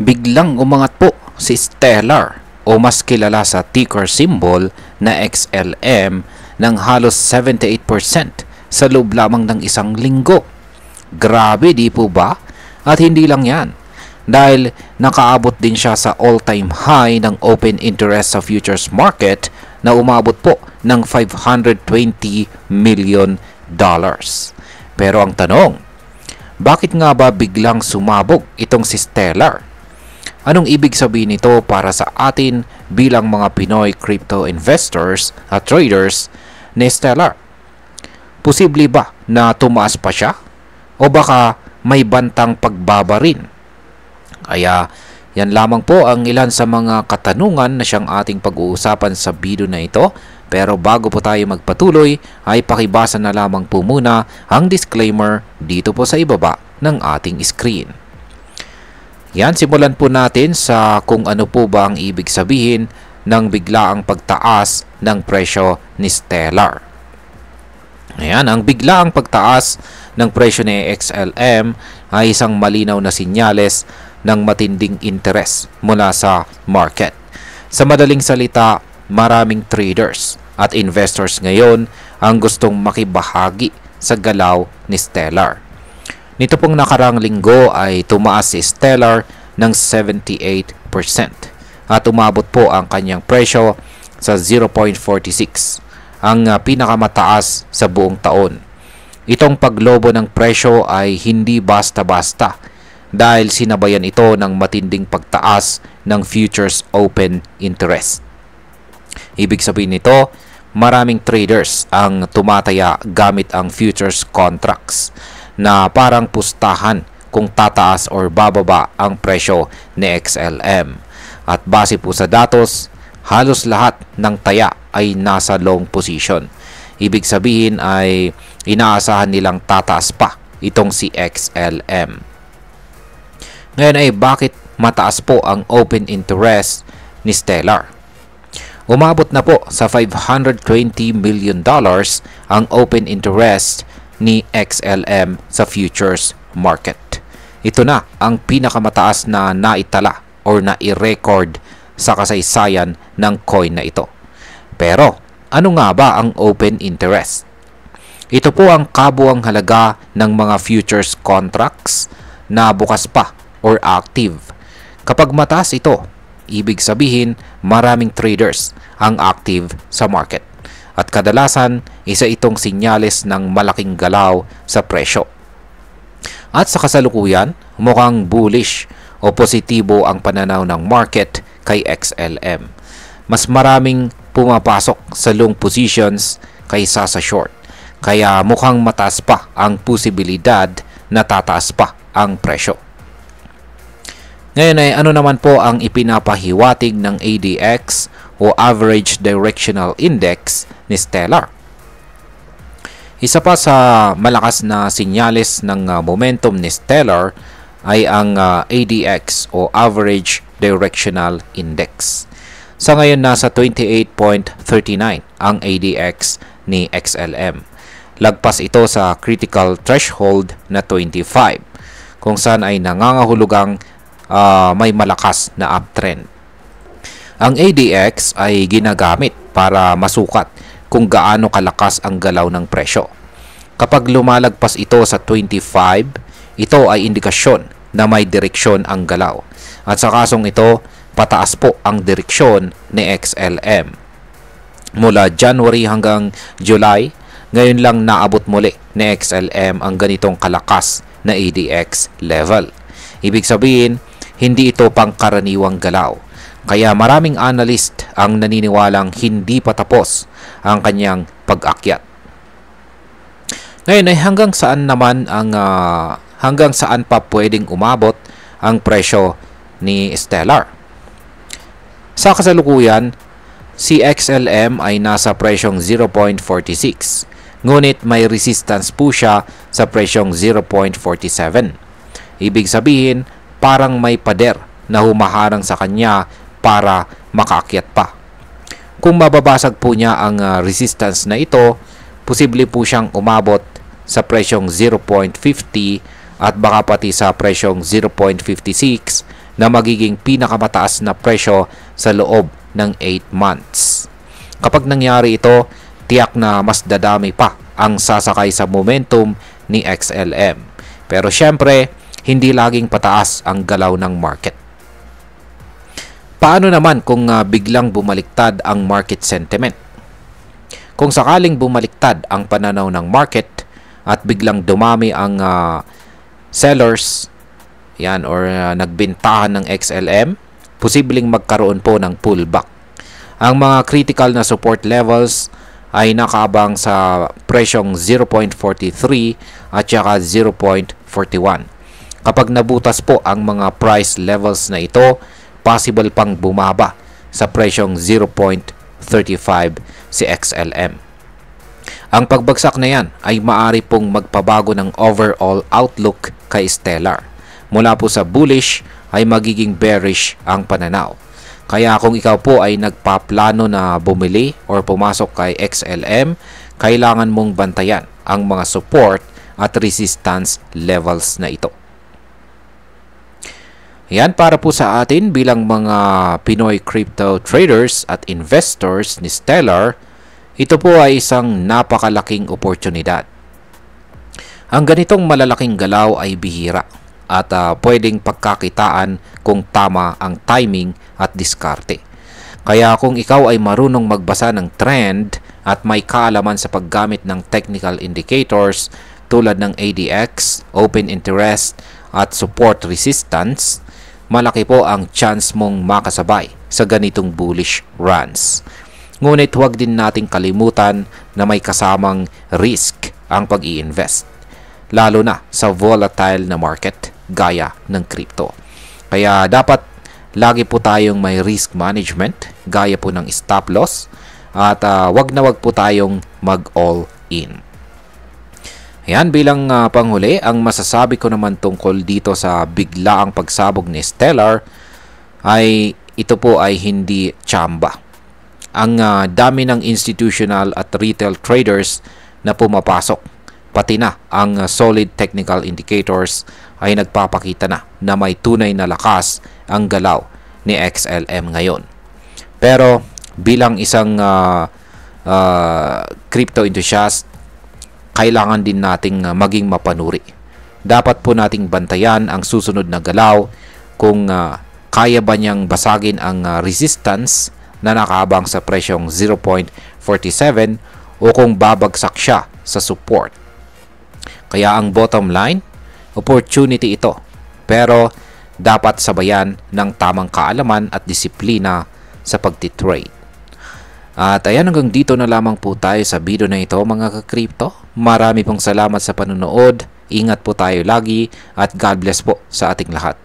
Biglang umangat po si Stellar o mas kilala sa ticker symbol na XLM ng halos 78% sa loob lamang ng isang linggo. Grabe, di po ba? At hindi lang yan, dahil nakaabot din siya sa all-time high ng open interest sa futures market na umabot po ng $520 million. Pero ang tanong, bakit nga ba biglang sumabog itong si Stellar? Anong ibig sabihin nito para sa atin bilang mga Pinoy crypto investors at traders ni Stellar? Posible ba na tumaas pa siya? O baka may bantang pagbaba rin? Kaya yan lamang po ang ilan sa mga katanungan na siyang ating pag-uusapan sa video na ito. Pero bago po tayo magpatuloy ay pakibasa na lamang po muna ang disclaimer dito po sa ibaba ng ating screen. Yan, simulan po natin sa kung ano po ba ang ibig sabihin ng biglaang pagtaas ng presyo ni Stellar. Ayan, ang biglaang pagtaas ng presyo ni XLM ay isang malinaw na sinyales ng matinding interes mula sa market. Sa madaling salita, maraming traders at investors ngayon ang gustong makibahagi sa galaw ni Stellar. Nito pong nakarang linggo ay tumaas si Stellar ng 78% at umabot po ang kanyang presyo sa 0.46, ang pinakamataas sa buong taon. Itong paglobo ng presyo ay hindi basta-basta dahil sinabayan ito ng matinding pagtaas ng futures open interest. Ibig sabihin nito, maraming traders ang tumataya gamit ang futures contracts na parang pustahan kung tataas or bababa ang presyo ni XLM. At base po sa datos, halos lahat ng taya ay nasa long position. Ibig sabihin ay inaasahan nilang tataas pa itong si XLM. Ngayon ay bakit mataas po ang open interest ni Stellar? Umabot na po sa $520 million ang open interest ni XLM sa futures market. Ito na ang pinakamataas na naitala or nai-record sa kasaysayan ng coin na ito. Pero ano nga ba ang open interest? Ito po ang kabuang halaga ng mga futures contracts na bukas pa or active. Kapag mataas ito, ibig sabihin maraming traders ang active sa market. At kadalasan, isa itong sinyales ng malaking galaw sa presyo. At sa kasalukuyan, mukhang bullish o positibo ang pananaw ng market kay XLM. Mas maraming pumapasok sa long positions kaysa sa short. Kaya mukhang mataas pa ang posibilidad na tataas pa ang presyo. Ngayon ay ano naman po ang ipinapahiwatig ng ADX o Average Directional Index ni Stellar? Isa pa sa malakas na sinyales ng momentum ni Stellar ay ang ADX o Average Directional Index. Sa ngayon nasa 28.39 ang ADX ni XLM. Lagpas ito sa critical threshold na 25 kung saan ay nangangahulugang may malakas na uptrend. Ang ADX ay ginagamit para masukat kung gaano kalakas ang galaw ng presyo. Kapag lumalagpas ito sa 25, ito ay indikasyon na may direksyon ang galaw. At sa kasong ito, pataas po ang direksyon ni XLM. Mula January hanggang July, ngayon lang naabot muli ni XLM ang ganitong kalakas na ADX level. Ibig sabihin, hindi ito pangkaraniwang galaw. Kaya maraming analyst ang naniniwalang hindi pa tapos ang kanyang pag-akyat. Ngayon ay hanggang saan naman hanggang saan pa pwedeng umabot ang presyo ni Stellar? Sa kasalukuyan, si XLM ay nasa presyong 0.46. Ngunit may resistance po siya sa presyong 0.47. Ibig sabihin, parang may pader na humaharang sa kanya para makaakyat pa. Kung mababasag po niya ang resistance na ito, posible po siyang umabot sa presyong 0.50 at baka pati sa presyong 0.56 na magiging pinakamataas na presyo sa loob ng 8 months. Kapag nangyari ito, tiyak na mas dadami pa ang sasakay sa momentum ni XLM. Pero syempre, hindi laging pataas ang galaw ng market. Paano naman kung biglang bumaliktad ang market sentiment? Kung sakaling bumaliktad ang pananaw ng market at biglang dumami ang sellers or nagbentahan ng XLM, posibleng magkaroon po ng pullback. Ang mga critical na support levels ay nakaabang sa presyong 0.43 at saka 0.41. Kapag nabutas po ang mga price levels na ito, possible pang bumaba sa presyong 0.35 si XLM. Ang pagbagsak na yan ay maaari pong magpabago ng overall outlook kay Stellar. Mula po sa bullish ay magiging bearish ang pananaw. Kaya kung ikaw po ay nagpaplano na bumili or pumasok kay XLM, kailangan mong bantayan ang mga support at resistance levels na ito. Yan para po sa atin bilang mga Pinoy crypto traders at investors ni Stellar. Ito po ay isang napakalaking oportunidad. Ang ganitong malalaking galaw ay bihira at pwedeng pagkakitaan kung tama ang timing at diskarte. Kaya kung ikaw ay marunong magbasa ng trend at may kaalaman sa paggamit ng technical indicators tulad ng ADX, open interest at support resistance, malaki po ang chance mong makasabay sa ganitong bullish runs. Ngunit huwag din nating kalimutan na may kasamang risk ang pag-i-invest, lalo na sa volatile na market gaya ng crypto. Kaya dapat lagi po tayong may risk management gaya po ng stop loss at wag po tayong mag-all in. Ayan, bilang panghuli, ang masasabi ko naman tungkol dito sa biglaang pagsabog ni Stellar ay ito po ay hindi tsamba. Ang dami ng institutional at retail traders na pumapasok, pati na ang solid technical indicators ay nagpapakita na may tunay na lakas ang galaw ni XLM ngayon. Pero bilang isang crypto enthusiast, kailangan din nating maging mapanuri. Dapat po nating bantayan ang susunod na galaw kung kaya ba niyang basagin ang resistance na nakaabang sa presyong 0.47 o kung babagsak siya sa support. Kaya ang bottom line, opportunity ito, pero dapat sabayan ng tamang kaalaman at disiplina sa pagtitrade. At ayan, hanggang dito na lamang po tayo sa video na ito mga ka-crypto. Marami pong salamat sa panonood. Ingat po tayo lagi at God bless po sa ating lahat.